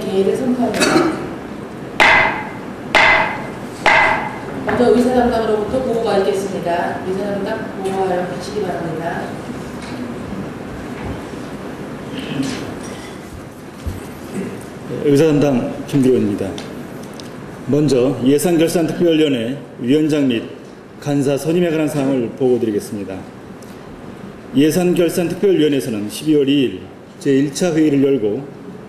개의를 선포합니다. 먼저 의사담당으로부터 보고가 있겠습니다. 의사담당 보고하여 주시기 바랍니다. 의사담당 김기원입니다. 먼저 예산결산특별위원회 위원장 및 간사 선임에 관한 사항을 보고드리겠습니다. 예산결산특별위원회에서는 12월 2일 제1차 회의를 열고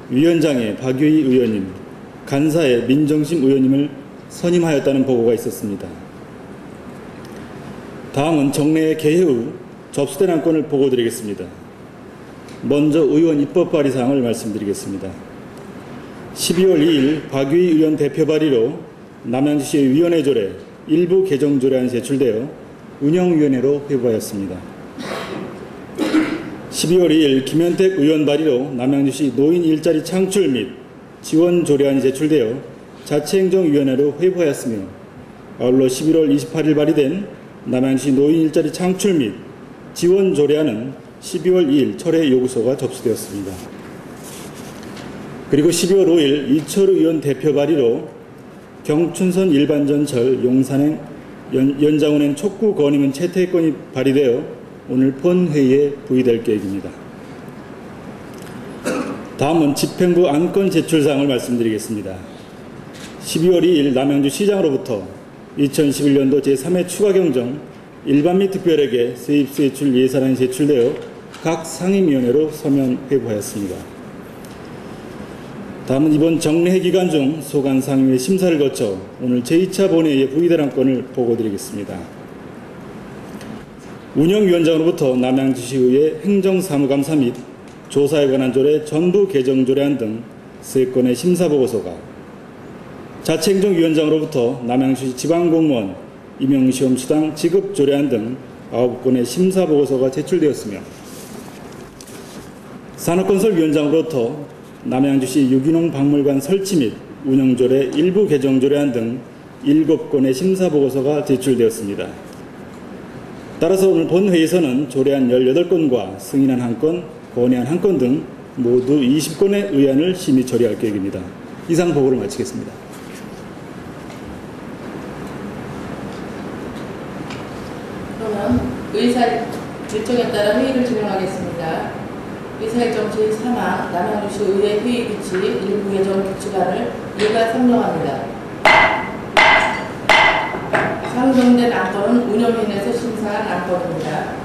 위원장의 박유희 의원님, 간사의 민정심 의원님을 선임하였다는 보고가 있었습니다. 다음은 정례 개회 후 접수된 안건을 보고드리겠습니다. 먼저 의원 입법 발의 사항을 말씀드리겠습니다. 12월 2일 박유희 의원 대표 발의로 남양주시 위원회 조례 일부 개정 조례안이 제출되어 운영위원회로 회부하였습니다. 12월 2일 김현택 의원 발의로 남양주시 노인 일자리 창출 및 지원 조례안이 제출되어 자치행정위원회로 회부하였으며, 아울러 11월 28일 발의된 남양주시 노인 일자리 창출 및 지원 조례안은 12월 2일 철회 요구서가 접수되었습니다. 그리고 12월 5일 이철우 의원 대표 발의로 경춘선 일반전철 용산행 연장운행 촉구 건의문 채택건이 발의되어 오늘 본회의에 부의될 계획입니다. 다음은 집행부 안건 제출 사항을 말씀드리겠습니다. 12월 2일 남양주시장으로부터 2011년도 제3회 추가경정 일반 및 특별에게 세입세출 예산안이 제출되어 각 상임위원회로 서면 회부하였습니다. 다음은 이번 정례회 기간 중 소관 상임위 심사를 거쳐 오늘 제2차 본회의에 부의될 안건을 보고드리겠습니다. 운영위원장으로부터 남양주시의회 행정사무감사 및 조사에 관한 조례 전부 개정 조례안 등 3건의 심사보고서가, 자치행정위원장으로부터 남양주시 지방공무원 임용시험수당 지급 조례안 등 9건의 심사보고서가 제출되었으며, 산업건설위원장으로부터 남양주시 유기농 박물관 설치 및 운영조례 일부 개정 조례안 등 7건의 심사보고서가 제출되었습니다. 따라서 오늘 본회의에서는 조례안 18건과 승인안 1건, 건의안 1건 등 모두 20건의 의안을 심의 처리할 계획입니다. 이상 보고를 마치겠습니다. 그러면 의사 일정에 따라 회의를 진행하겠습니다. 의사일정 제3항 남양주시 의회 회의 규칙 일부 개정 규칙안을 예가 상정합니다. 상정된 안건은 운영위원회에서 심사한 안건입니다.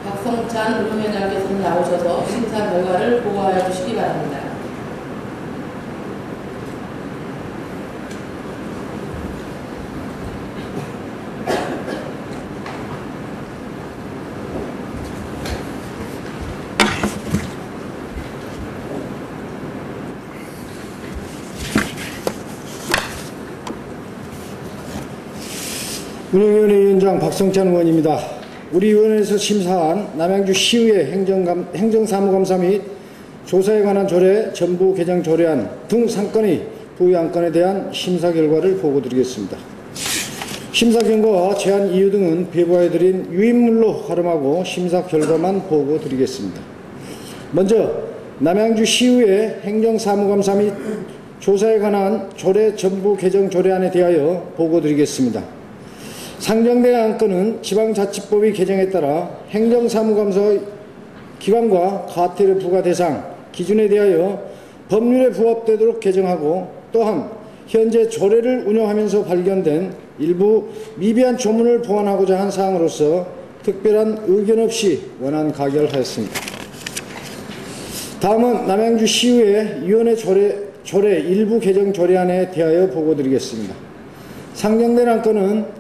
박성찬 운영위원장께서는 나오셔서 심사 결과를 보고하여 주시기 바랍니다. 운영위원회 위원장 박성찬 의원입니다. 우리 위원회에서 심사한 남양주시의회 행정사무감사 및 조사에 관한 조례 전부 개정 조례안 등 3건의 부의 안건에 대한 심사 결과를 보고드리겠습니다. 심사 결과와 제안 이유 등은 배부하여드린 유인물로 활용하고 심사 결과만 보고드리겠습니다. 먼저 남양주시의회 행정사무감사 및 조사에 관한 조례 전부 개정 조례안에 대하여 보고드리겠습니다. 상정된 안건은 지방자치법의 개정에 따라 행정사무감사의 기관과 과태료 부과 대상, 기준에 대하여 법률에 부합되도록 개정하고, 또한 현재 조례를 운영하면서 발견된 일부 미비한 조문을 보완하고자 한 사항으로서 특별한 의견 없이 원안 가결하였습니다. 다음은 남양주시의회 위원회 조례 일부 개정 조례안에 대하여 보고드리겠습니다. 상정된 안건은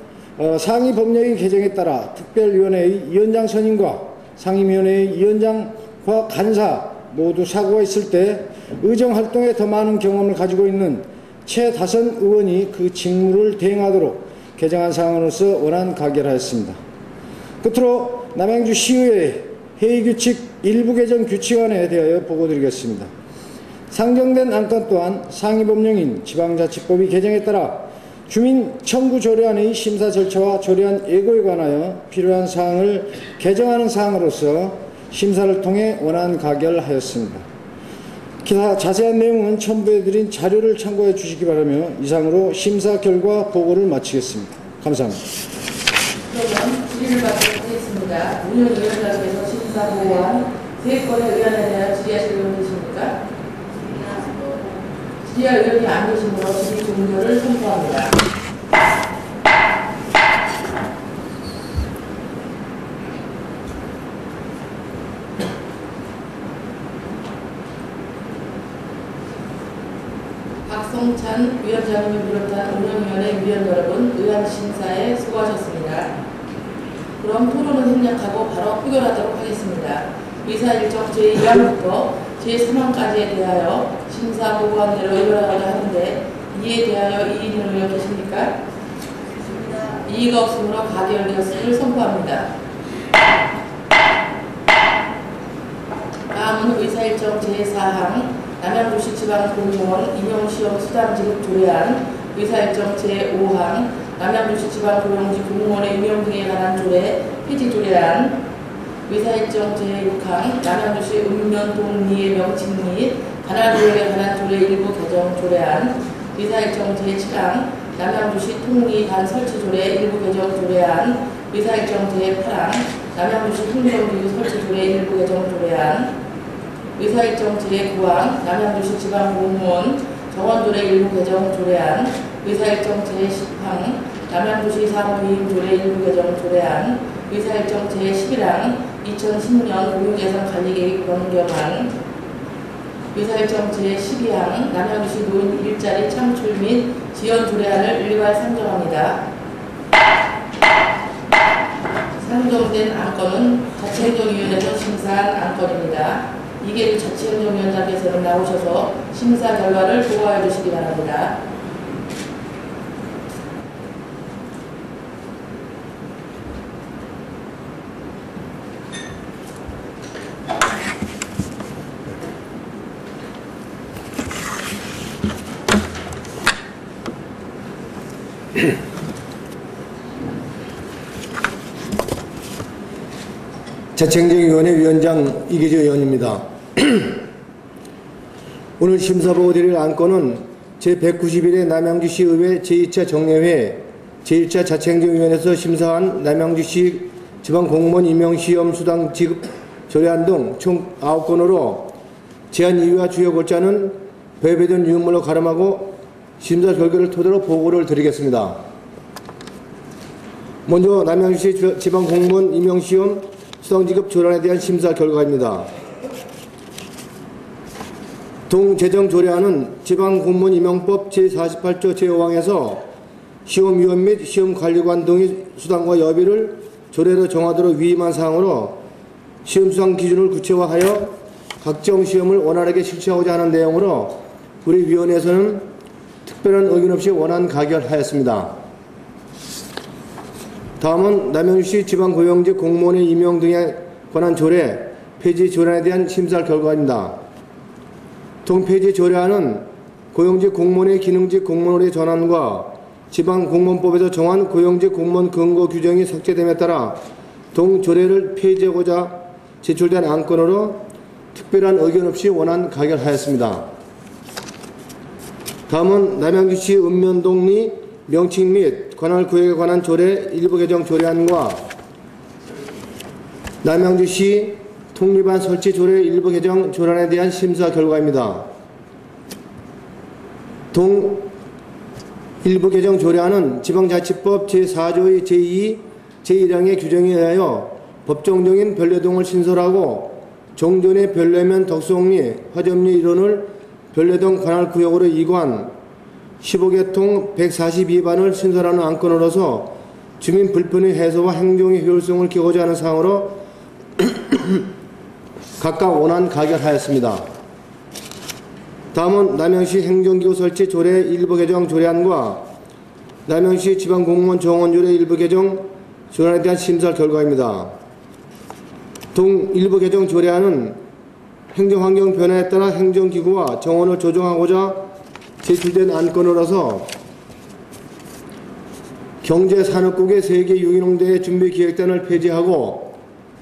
상위 법령의 개정에 따라 특별위원회의 위원장 선임과 상임위원회의 위원장과 간사 모두 사고가 있을 때 의정활동에 더 많은 경험을 가지고 있는 최다선 의원이 그 직무를 대행하도록 개정한 사항으로서 원안 가결하였습니다. 끝으로 남양주시의회 회의규칙 일부 개정 규칙안에 대하여 보고드리겠습니다. 상정된 안건 또한 상위 법령인 지방자치법의 개정에 따라 주민 청구 조례안의 심사 절차와 조례안 예고에 관하여 필요한 사항을 개정하는 사항으로서 심사를 통해 원안 가결하였습니다. 기타 자세한 내용은 첨부해드린 자료를 참고해 주시기 바라며 이상으로 심사 결과 보고를 마치겠습니다. 감사합니다. 그러면 질의를 받도록 하겠습니다. 운영위원장께서 심사 보고한 3건의 의안에 대한 질의하실 의원 계십니까? 질의할 의원이 안 계시므로 질의 종료를 선포합니다. 박성찬 위원장님을 비롯한 운영위원회 위원 여러분, 의안 심사에 수고하셨습니다. 그럼 토론은 생략하고 바로 표결하도록 하겠습니다. 의사 일정 제2항부터 제3항까지에 대하여 심사 보고한 대로 의결하고자 하는데 이에 대하여 이의 있는 의원 계십니까? 이의가 없으므로 가결되었음을 선포합니다. 다음은 의사 일정 제4항 남양주시 지방공무원 임용시험 수당 지급 조례안, 의사일정 제5항 남양주시 지방고용직 공무원의 임용 등에 관한 조례 폐지 조례안, 의사일정 제6항 남양주시 읍면동리의 명칭 및 관할구역에 관한 조례 일부 개정 조례안, 의사일정 제7항 남양주시 통리단 설치 조례 일부 개정 조례안, 의사일정 제8항 남양주시 통정비유 설치 조례 일부 개정 조례안, 의사일정 제9항 남양주시 지방공무원 정원조례 일부 개정 조례안, 의사일정 제10항 남양주시 사무위임조례 일부 개정 조례안, 의사일정 제11항 2010년 고용예산관리계획 변경안, 의사일정 제12항 남양주시 노인 일자리 창출 및 지원 조례안을 일괄 상정합니다. 상정된 안건은 자치행정위원회에서 심사한 안건입니다. 이계일 자치행정위원장께서는 나오셔서 심사 결과를 보고해 주시기 바랍니다. 자치행정위원회 위원장 이계주 의원입니다. 오늘 심사보고 드릴 안건은 제191회 남양주시의회 제2차 정례회 제1차 자치행정위원회에서 심사한 남양주시 지방공무원 임용시험 수당 지급 조례안 등 총 9건으로 제안 이유와 주요 골자는 배배된 유물로 가름하고 심사 결과를 토대로 보고를 드리겠습니다. 먼저 남양주시 지방공무원 임용시험 수당지급 조례안에 대한 심사 결과입니다. 동제정조례안은 지방공무원 임용법 제48조 제5항에서 시험위원 및 시험관리관 등의 수당과 여비를 조례로 정하도록 위임한 사항으로 시험수당 기준을 구체화하여 각종 시험을 원활하게 실시하고자 하는 내용으로 우리 위원회에서는 특별한 의견 없이 원안 가결하였습니다. 다음은 남양주시 지방고용직 공무원의 임용 등에 관한 조례 폐지 조례안에 대한 심사 결과입니다. 동폐지 조례안은 고용직 공무원의 기능직 공무원의 전환과 지방공무원법에서 정한 고용직 공무원 근거 규정이 삭제됨에 따라 동조례를 폐지하고자 제출된 안건으로 특별한 의견 없이 원안 가결하였습니다. 다음은 남양주시 읍면동리 명칭 및 관할구역에 관한 조례 일부 개정 조례안과 남양주시 통리반 설치 조례 일부 개정 조례안에 대한 심사 결과입니다. 일부 개정 조례안은 지방자치법 제4조의 제2, 제1항의 규정에 의하여 법정적인 변례동을 신설하고 종전의 변례면 덕수옥리, 화점리 일원을 변례동 관할구역으로 이관 15개통 142반을 신설하는 안건으로서 주민 불편의 해소와 행정의 효율성을 기하고자 하는 사항으로 각각 원안 가결하였습니다. 다음은 남양시 행정기구 설치 조례 일부 개정 조례안과 남양시 지방공무원 정원조례 일부 개정 조례안에 대한 심사 결과입니다. 일부 개정 조례안은 행정환경 변화에 따라 행정기구와 정원을 조정하고자 제출된 안건으로서 경제산업국의 세계 유기농대회 준비기획단을 폐지하고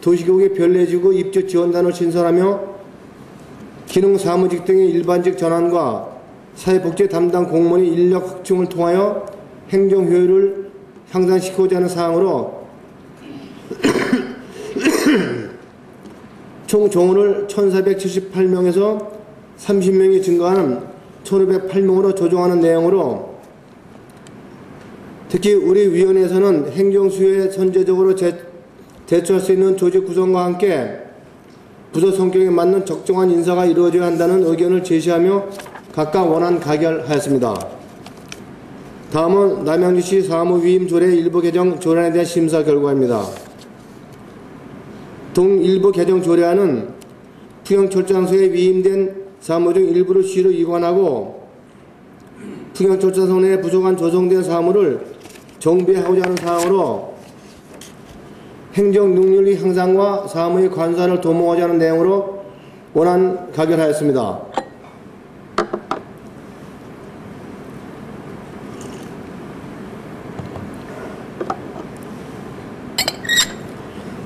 도시국의 변례지구 입주 지원단을 신설하며 기능 사무직 등의 일반직 전환과 사회복지 담당 공무원의 인력 확충을 통하여 행정 효율을 향상시키고자 하는 사항으로 총 정원을 1,478명에서 30명이 증가하는 1,508명으로 조정하는 내용으로, 특히 우리 위원회에서는 행정 수요에 선제적으로 대처할 수 있는 조직 구성과 함께 부서 성격에 맞는 적정한 인사가 이루어져야 한다는 의견을 제시하며 각각 원안 가결하였습니다. 다음은 남양주시 사무위임 조례 일부 개정 조례안에 대한 심사 결과입니다. 동 일부 개정 조례안은 풍영철장소에 위임된 사무 중 일부를 시로 이관하고 풍영철장소 내에 부족한 조성된 사무를 정비하고자 하는 사항으로 행정 능률 향상과 사무의 관사를 도모하자 하는 내용으로 원안 가결하였습니다.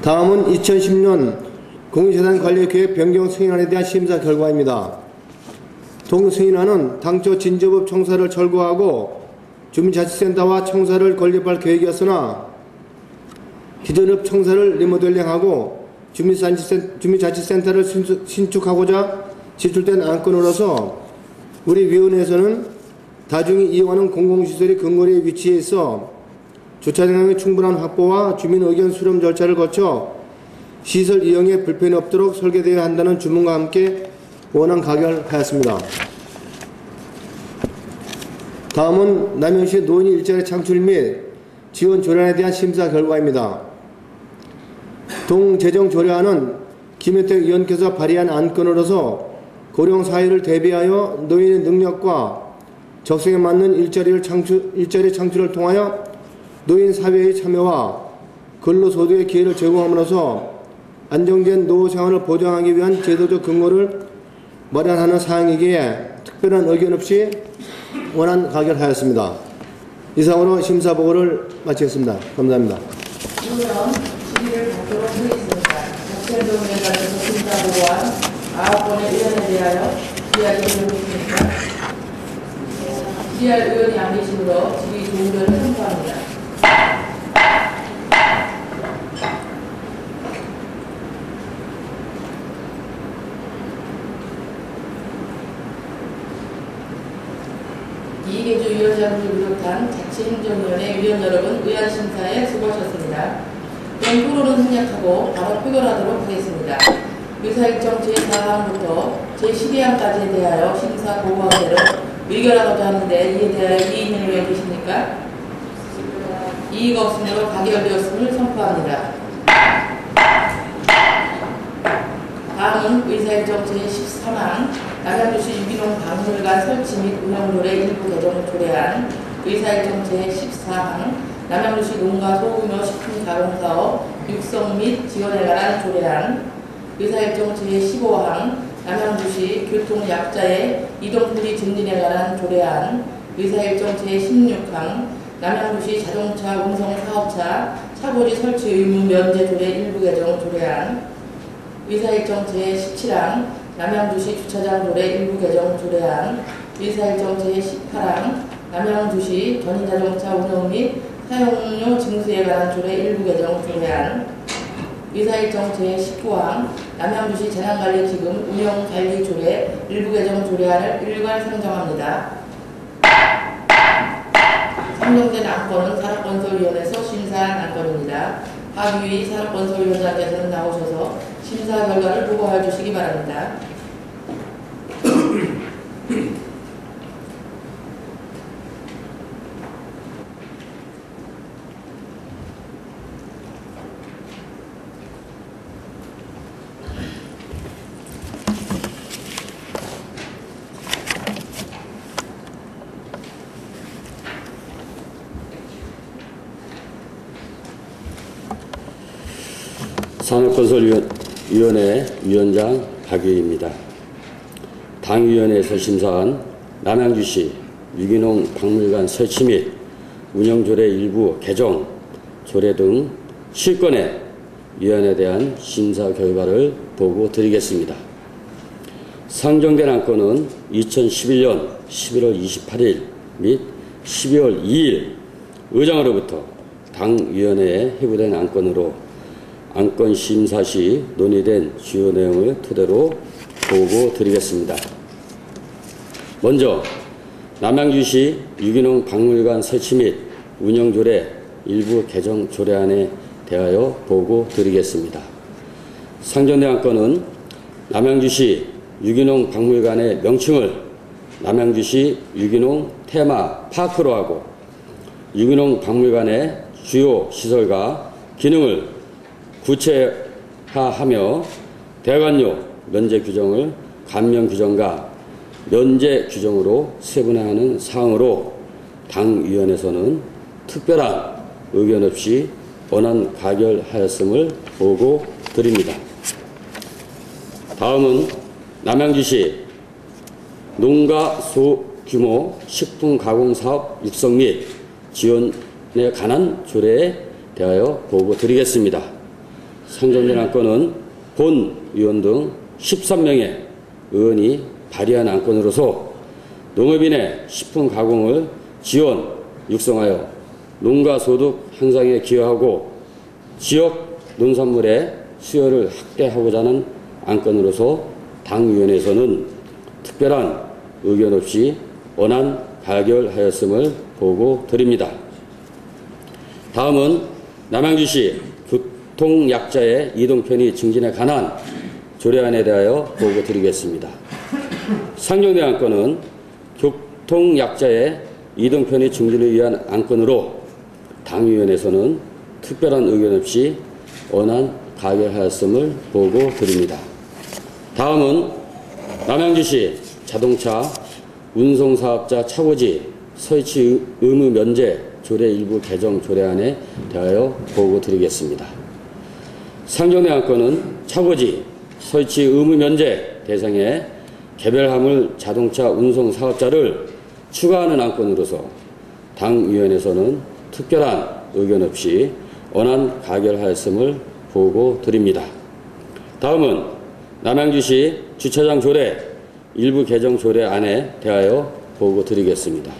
다음은 2010년 공유재산관리계획 변경 승인안에 대한 심사 결과입니다. 동승인안은 당초 진저법 청사를 철거하고 주민자치센터와 청사를 건립할 계획이었으나 기존업 청사를 리모델링하고 주민자치센터를 신축하고자 제출된 안건으로서 우리 위원회에서는 다중이 이용하는 공공시설이 근거리에 위치해 있어 주차장의 충분한 확보와 주민 의견 수렴 절차를 거쳐 시설 이용에 불편이 없도록 설계되어야 한다는 주문과 함께 원안 가결하였습니다. 다음은 남양주시 노인 일자리 창출 및 지원 조례안에 대한 심사 결과입니다. 동재정조례안은 김혜택 의원께서 발의한 안건으로서 고령 사회를 대비하여 노인의 능력과 적성에 맞는 일자리 창출을 통하여 노인 사회의 참여와 근로소득의 기회를 제공함으로써 안정된 노후 생활을 보장하기 위한 제도적 근거를 마련하는 사항이기에 특별한 의견 없이 원안 가결하였습니다. 이상으로 심사 보고를 마치겠습니다. 감사합니다. 그러면 질의를 받도록 하겠습니다. 박찬종 위원장께서 심사 보고한 9건의 의원에 대하여 질의할 의원이 있습니까? 질의할 의원이 안 계시므로 질의 종료를 선포합니다. 이계주 위원장을 비롯한 자치행정위원회 위원 여러분, 의안심사에 수고하셨습니다. 그럼 토론은 생략하고 바로 표결하도록 하겠습니다. 의사일정 제4항부터 제12항까지에 대하여 심사 보고하기를 의결하고자 하는데 이에 대하여 이의 있는 의원 계십니까? 이의가 없으므로 가결되었음을 선포합니다. 다음은 의사일정 제13항 남양주시 유기농 박물관 설치 및 운영조례 일부 개정 조례안, 의사일정 제14항 남양주시 농가 소규모 식품 가공사업 육성 및 지원에 관한 조례안, 의사일정 제15항 남양주시 교통약자의 이동풀이 증진에 관한 조례안, 의사일정 제16항 남양주시 자동차 운송 사업차 차고지 설치 의무 면제 조례 일부 개정 조례안, 의사일정 제17항 남양주시 주차장 조례 일부 개정 조례안, 의사일정 제18항 남양주시 전기자동차 운영 및 사용료 징수에 관한 조례 일부 개정 조례안, 의사일정 제19항 남양주시 재난관리기금 운영관리 조례 일부 개정 조례안을 일괄 상정합니다. 상정된 안건은 산업건설위원회에서 심사한 안건입니다. 박유희 산업건설위원장께서는 나오셔서 심사 결과를 보고해 주시기 바랍니다. 산업건설위원회 위원장 박유희입니다. 당위원회에서 심사한 남양주시 유기농 박물관 설치 및 운영조례 일부 개정, 조례 등 7건의 위원에 대한 심사 결과를 보고 드리겠습니다. 상정된 안건은 2011년 11월 28일 및 12월 2일 의장으로부터 당위원회에 회부된 안건으로 안건 심사 시 논의된 주요 내용을 토대로 보고 드리겠습니다. 먼저 남양주시 유기농 박물관 설치 및 운영조례 일부 개정 조례안에 대하여 보고 드리겠습니다. 상정된 안건은 남양주시 유기농 박물관의 명칭을 남양주시 유기농 테마 파크로 하고 유기농 박물관의 주요 시설과 기능을 구체화하며 대관료 면제 규정을 감면 규정과 면제 규정으로 세분화하는 사항으로 당위원회에서는 특별한 의견 없이 원안 가결하였음을 보고 드립니다. 다음은 남양주시 농가 소규모 식품 가공 사업 육성 및 지원에 관한 조례에 대하여 보고 드리겠습니다. 상정된 안건은 본 위원 등 13명의 의원이 발의한 안건으로서 농업인의 식품 가공을 지원, 육성하여 농가 소득 향상에 기여하고 지역 농산물의 수요를 확대하고자 하는 안건으로서 당위원회에서는 특별한 의견 없이 원안 가결하였음을 보고 드립니다. 다음은 남양주시 교통약자의 이동편의 증진에 관한 조례안에 대하여 보고 드리겠습니다. 상정된 안건은 교통약자의 이동편의 증진을 위한 안건으로 당위원회에서는 특별한 의견 없이 원안 가결하였음을 보고 드립니다. 다음은 남양주시 자동차 운송사업자 차고지 설치 의무 면제 조례 일부 개정 조례안에 대하여 보고 드리겠습니다. 상정된 안건은 차고지 설치 의무 면제 대상에 개별화물 자동차 운송 사업자를 추가하는 안건으로서 당위원회에서는 특별한 의견 없이 원안 가결하였음을 보고 드립니다. 다음은 남양주시 주차장 조례 일부 개정 조례안에 대하여 보고 드리겠습니다.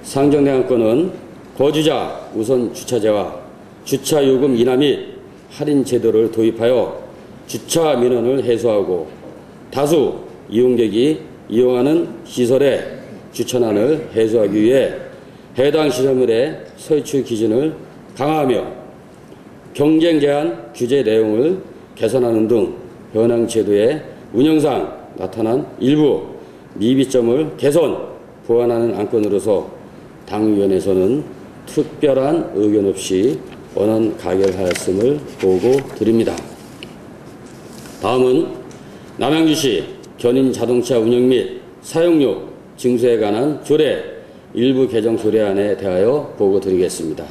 상정된 안건은 거주자 우선 주차제와 주차요금 인하 및 할인 제도를 도입하여 주차 민원을 해소하고 다수 이용객이 이용하는 시설의 주차난을 해소하기 위해 해당 시설물의 설치 기준을 강화하며 경쟁 제한 규제 내용을 개선하는 등 현행 제도의 운영상 나타난 일부 미비점을 개선, 보완하는 안건으로서 당위원회에서는 특별한 의견 없이 원안 가결하였음을 보고 드립니다. 다음은 남양주시 견인 자동차 운영 및 사용료 징수에 관한 조례 일부 개정 조례안에 대하여 보고 드리겠습니다.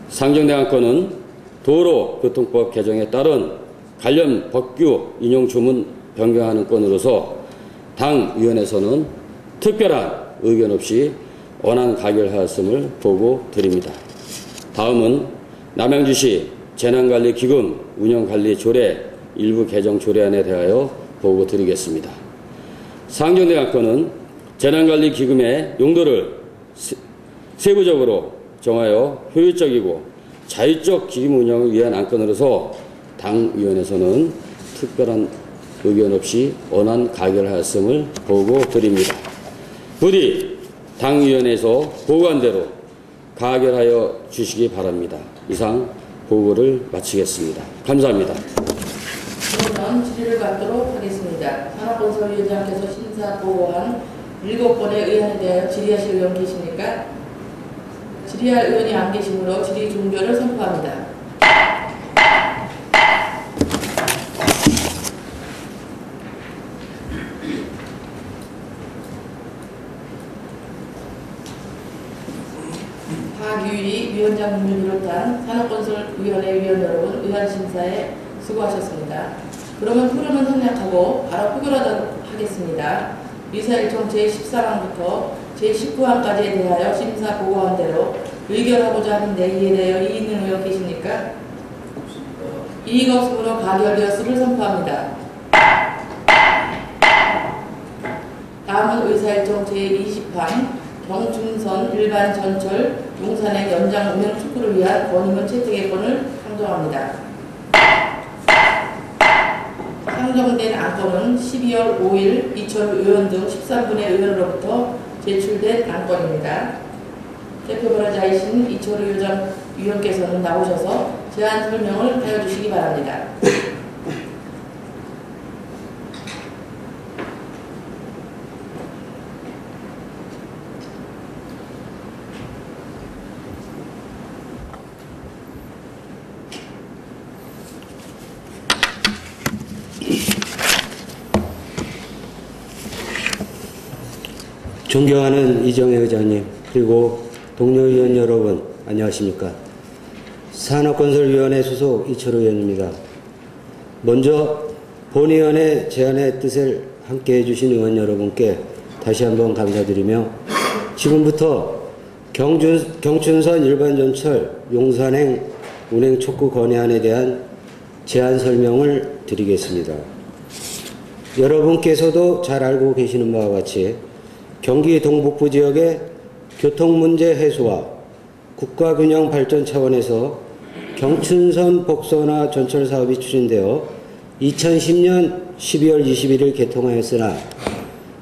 상정된 안건은 도로교통법 개정에 따른 관련 법규 인용 조문 변경하는 건으로서 당위원회에서는 특별한 의견 없이 원안 가결하였음을 보고 드립니다. 다음은 남양주시 재난관리기금 운영관리 조례 일부 개정 조례안에 대하여 보고 드리겠습니다. 상정된 안건은 재난관리기금의 용도를 세부적으로 정하여 효율적이고 자율적 기금 운영을 위한 안건으로서 당위원회에서는 특별한 의견 없이 원안 가결하였음을 보고 드립니다. 부디 당위원회에서 보고한 대로 가결하여 주시기 바랍니다. 이상 보고를 마치겠습니다. 감사합니다. 그러면 질의를 받도록 하겠습니다. 산업건설위원장께서 심사 보고한 7건의 의안에 대하여 질의하실 의원 계십니까? 질의할 의원이 안 계시므로 질의 종료를 선포합니다. 박유희 위원장님을 비롯한 산업건설위원회 위원 여러분, 의안심사에 수고하셨습니다. 그러면 토론은 생략하고 바로 표결하도록 하겠습니다. 의사일정 제14항부터 제19항까지에 대하여 심사 보고한 대로 의결하고자 하는데 이에 대하여 이의 있는 의원 계십니까? 이의가 없으므로 가결되었음을 선포합니다. 다음은 의사일정 제20항 경춘선 일반 전철 용산행 연장 운행 축구를 위한 권익원 채택의건을 상정합니다. 상정된 안건은 12월 5일 이철우 의원 등 13분의 의원으로부터 제출된 안건입니다. 대표 발의자이신 이철우 위원께서는 나오셔서 제안 설명을 하여 주시기 바랍니다. 존경하는 이정혜 의장님, 그리고 동료 의원 여러분, 안녕하십니까. 산업건설위원회 소속 이철우 의원입니다. 먼저 본의원의 제안의 뜻을 함께 해주신 의원 여러분께 다시 한번 감사드리며, 지금부터 경춘선 일반전철 용산행 운행 촉구 건의안에 대한 제안 설명을 드리겠습니다. 여러분께서도 잘 알고 계시는 바와 같이 경기 동북부 지역의 교통문제 해소와 국가균형 발전 차원에서 경춘선 복선화 전철 사업이 추진되어 2010년 12월 21일 개통하였으나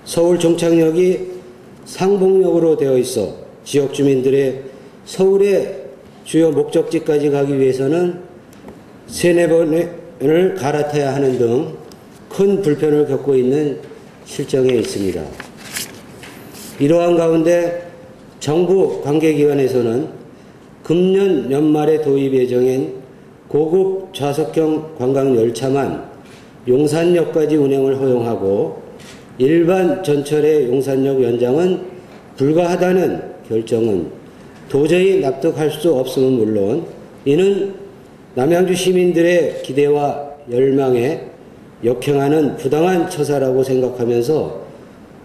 서울 종착역이 상봉역으로 되어 있어 지역 주민들의 서울의 주요 목적지까지 가기 위해서는 3-4번을 갈아타야 하는 등 큰 불편을 겪고 있는 실정에 있습니다. 이러한 가운데 정부 관계기관에서는 금년 연말에 도입 예정인 고급 좌석형 관광열차만 용산역까지 운행을 허용하고 일반 전철의 용산역 연장은 불가하다는 결정은 도저히 납득할 수 없음은 물론 이는 남양주 시민들의 기대와 열망에 역행하는 부당한 처사라고 생각하면서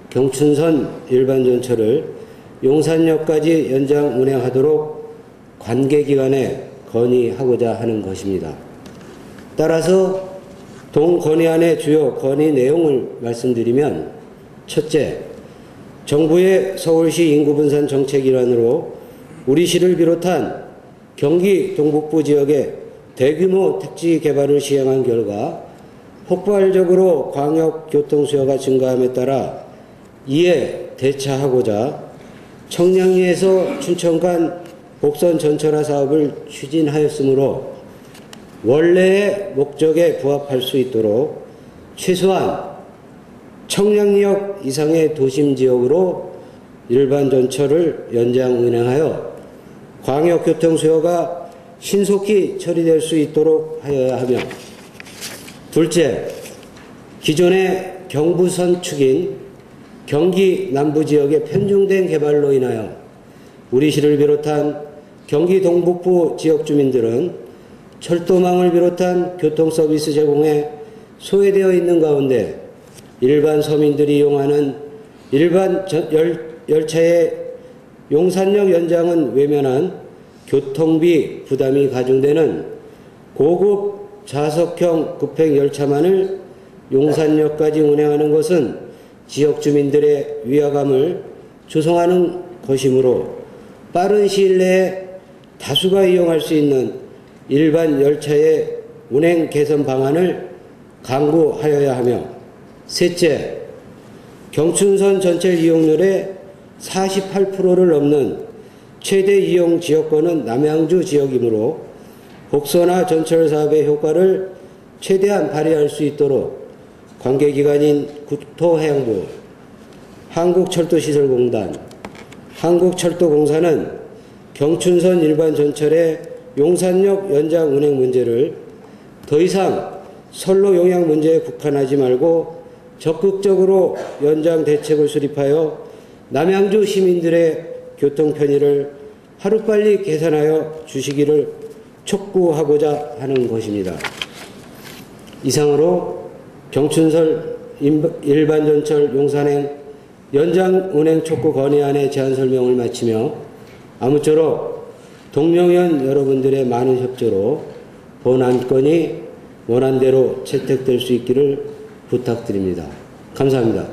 경춘선 일반전철을 용산역까지 연장 운행하도록 관계기관에 건의하고자 하는 것입니다. 따라서 동 건의안의 주요 건의 내용을 말씀드리면, 첫째, 정부의 서울시 인구분산 정책 일환으로 우리 시를 비롯한 경기 동북부 지역의 대규모 택지 개발을 시행한 결과 폭발적으로 광역교통 수요가 증가함에 따라 이에 대처하고자 청량리에서 춘천 간 복선 전철화 사업을 추진하였으므로 원래의 목적에 부합할 수 있도록 최소한 청량리역 이상의 도심 지역으로 일반 전철을 연장 운행하여 광역교통 수요가 신속히 처리될 수 있도록 하여야 하며, 둘째, 기존의 경부선 축인 경기 남부지역의 편중된 개발로 인하여 우리 시를 비롯한 경기 동북부 지역 주민들은 철도망을 비롯한 교통서비스 제공에 소외되어 있는 가운데 일반 서민들이 이용하는 일반 열차의 용산역 연장은 외면한 교통비 부담이 가중되는 고급 좌석형 급행열차만을 용산역까지 운행하는 것은 지역 주민들의 위화감을 조성하는 것이므로 빠른 시일 내에 다수가 이용할 수 있는 일반 열차의 운행 개선 방안을 강구하여야 하며, 셋째, 경춘선 전철 이용률의 48%를 넘는 최대 이용 지역권은 남양주 지역이므로 복선화 전철 사업의 효과를 최대한 발휘할 수 있도록 관계기관인 국토해양부, 한국철도시설공단, 한국철도공사는 경춘선 일반 전철의 용산역 연장 운행 문제를 더 이상 선로 용약 문제에 국한하지 말고 적극적으로 연장 대책을 수립하여 남양주 시민들의 교통 편의를 하루빨리 개선하여 주시기를 촉구하고자 하는 것입니다. 이상으로 경춘선 일반전철 용산행 연장 운행 촉구 건의안의 제안 설명을 마치며 아무쪼록 동료의원 여러분들의 많은 협조로 본 안건이 원안대로 채택될 수 있기를 부탁드립니다. 감사합니다.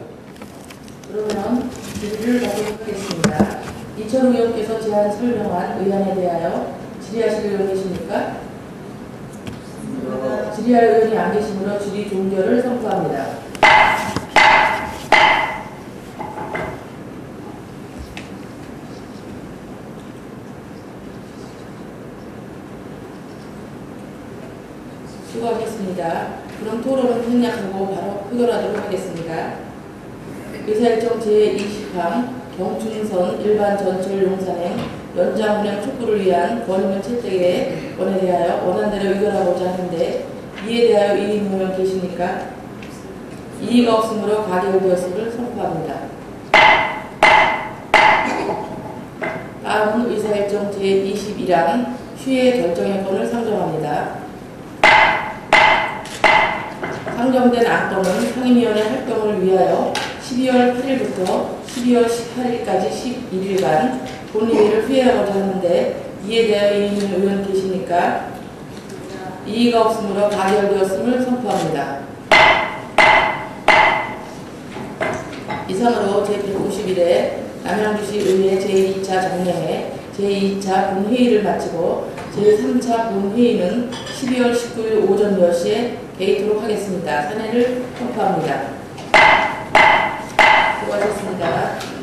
질의를 받도록 하겠습니다. 이철우 의원께서 제안 설명한 의안에 대하여 질의하실 의원 계십니까? 질의할 의원이 안 계시므로 질의 종결을 선포합니다. 수고하셨습니다. 그럼 토론은 생략하고 바로 의결하도록 하겠습니다. 의사일정 제20항 경춘선 일반 전철 용산행 연장 운행 촉구를 위한 권익위 채택의 건에 대하여 원안대로 의결하고자 하는데 이에 대하여 이의 의원 계십니까? 이의가 없으므로 가결되었음을 선포합니다. 다음은 의사일정 제21항 휴회 결정의 건을 상정합니다. 상정된 안건은 상임위원회 활동을 위하여 12월 8일부터 12월 18일까지 11일간 본회의를 휴회하고자 하는데 이에 대하여 이의 의원 계십니까? 이의가 없으므로 가결되었음을 선포합니다. 이상으로 제191회 남양주시 의회 제2차 정례회 제2차 본회의를 마치고 제3차 본회의는 12월 19일 오전 10시에 개의토록 하겠습니다. 사내를 선포합니다. 수고하셨습니다.